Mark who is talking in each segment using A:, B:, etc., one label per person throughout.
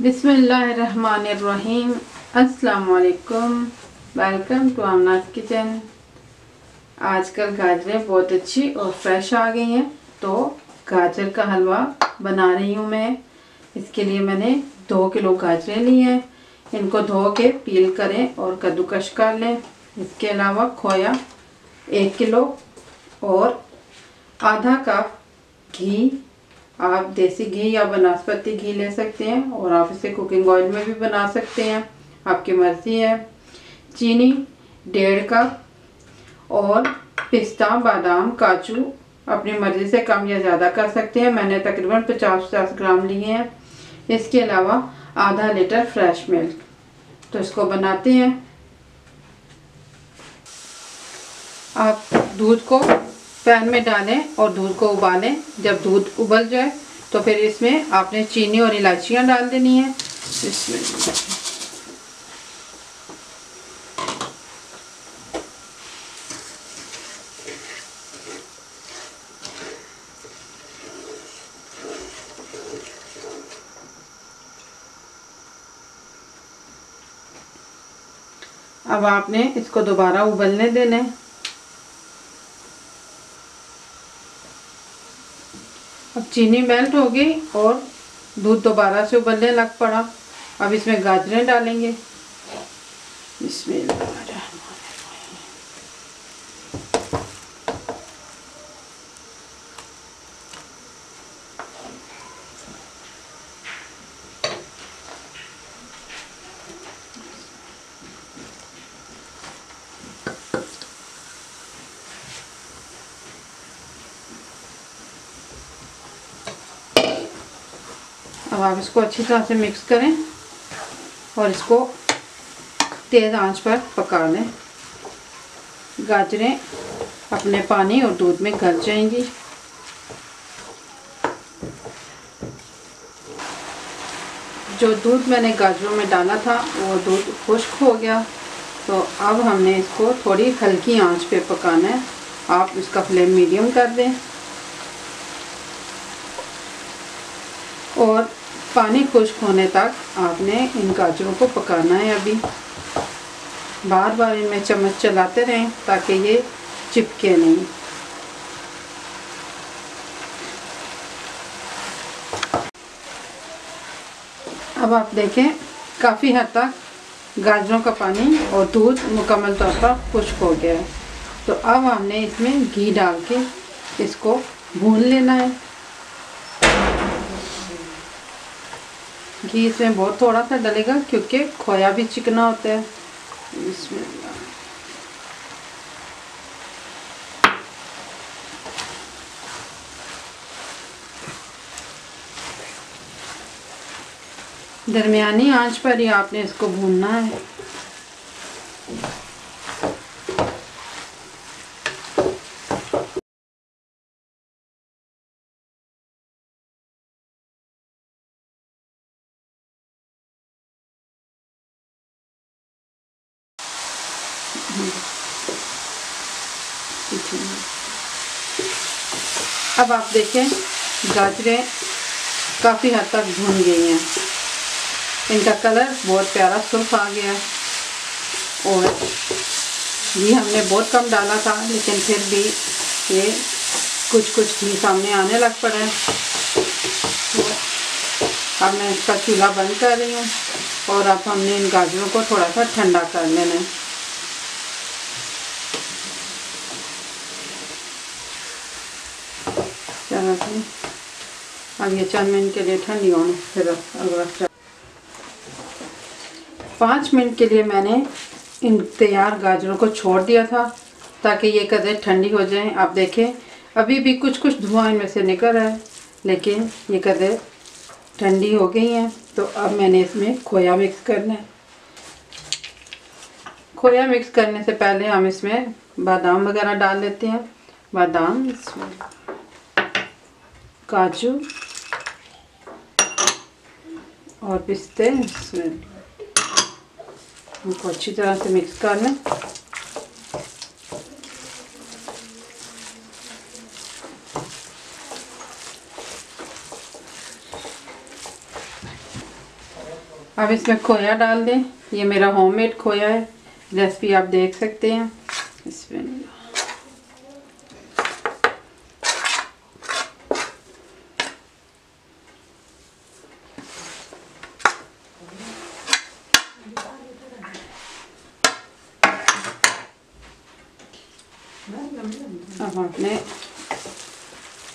A: बिस्मिल्लाहिर्रहमानिर्रहीम। अस्सलाम वालेकुम। Welcome to Aamna's kitchen. आजकल गाजरें बहुत अच्छी और फ्रेश आ गई हैं, तो गाजर का हलवा बना रही हूँ मैं। इसके लिए मैंने 2 किलो गाजरें ली हैं। इनको धो के पील करें और कद्दूकश कर लें। इसके अलावा खोया 1 किलो और आधा कप घी। आप देसी घी या वनस्पति घी ले सकते हैं और आप इसे कुकिंग ऑयल में भी बना सकते हैं, आपकी मर्ज़ी है। चीनी 1.5 कप और पिस्ता, बादाम, काजू अपनी मर्ज़ी से कम या ज़्यादा कर सकते हैं। मैंने तकरीबन 50-50 ग्राम लिए हैं। इसके अलावा आधा लीटर फ्रेश मिल्क। तो इसको बनाते हैं। आप दूध को पैन में डालें और दूध को उबालें। जब दूध उबल जाए तो फिर इसमें आपने चीनी और इलायचियाँ डाल देनी है। इसमें अब आपने इसको दोबारा उबलने देना है। अब चीनी मेल्ट हो गई और दूध दोबारा से उबलने लग पड़ा। अब इसमें गाजरें डालेंगे। इसमें अब आप इसको अच्छी तरह से मिक्स करें और इसको तेज़ आंच पर पका लें। गाजरें अपने पानी और दूध में गल जाएंगी। जो दूध मैंने गाजरों में डाला था वो दूध खुश्क हो गया, तो अब हमने इसको थोड़ी हल्की आंच पे पकाना है। आप इसका फ्लेम मीडियम कर दें और पानी खुश्क होने तक आपने इन गाजरों को पकाना है। अभी बार बार इनमें चम्मच चलाते रहें ताकि ये चिपके नहीं। अब आप देखें काफ़ी हद तक गाजरों का पानी और दूध मुकम्मल तौर पर खुश्क हो गया है। तो अब हमने इसमें घी डाल के इसको भून लेना है। घी इसमें बहुत थोड़ा सा डलेगा क्योंकि खोया भी चिकना होता है। इसमें दरमियानी आंच पर ही आपने इसको भूनना है। अब आप देखें गाजरें काफ़ी हद तक भून गई हैं। इनका कलर बहुत प्यारा सुर्ख आ गया और घी हमने बहुत कम डाला था, लेकिन फिर भी ये कुछ घी सामने आने लग पड़ा है। तो अब मैं इसका चूल्हा बंद कर रही हूँ और अब हमने इन गाजरों को थोड़ा सा ठंडा कर लेना है। अब ये चंद मिनट के लिए ठंडी होने, फिर अगला 5 मिनट के लिए मैंने इन तैयार गाजरों को छोड़ दिया था ताकि ये कदर ठंडी हो जाएं। आप देखें अभी भी कुछ धुआं इनमें से निकल रहा है, लेकिन ये कदर ठंडी हो गई हैं। तो अब मैंने इसमें खोया मिक्स करना है। खोया मिक्स करने से पहले हम इसमें बादाम वगैरह डाल देते हैं। बादाम, इसमें काजू और पिस्ते, इसमें उनको अच्छी तरह से मिक्स कर लें। अब इसमें खोया डाल दें। ये मेरा होममेड खोया है, रेसिपी आप देख सकते हैं इसमें। अब आपने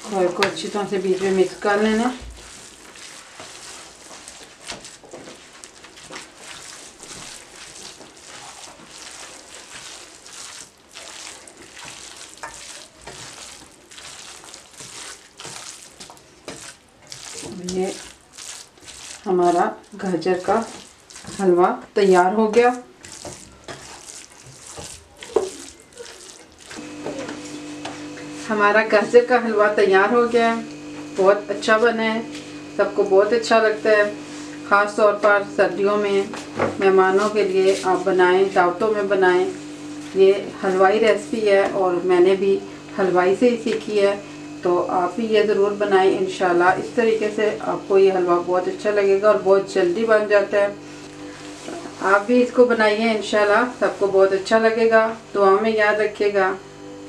A: खोए को अच्छी तरह से बीच में मिक्स कर लेना। ये हमारा गाजर का हलवा तैयार हो गया। हमारा गाजर का हलवा तैयार हो गया है, बहुत अच्छा बना है, सबको बहुत अच्छा लगता है। ख़ास तौर पर सर्दियों में मेहमानों के लिए आप बनाएं, दावतों में बनाएं। ये हलवाई रेसिपी है और मैंने भी हलवाई से ही सीखी है, तो आप भी ये ज़रूर बनाएं इंशाल्लाह। इस तरीके से आपको ये हलवा बहुत अच्छा लगेगा और बहुत जल्दी बन जाता है। आप भी इसको बनाइए इंशाल्लाह, सबको बहुत अच्छा लगेगा। दुआ में याद रखिएगा।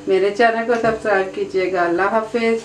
A: मेरे चैनल को सब्सक्राइब कीजिएगा। अल्लाह हाफिज़।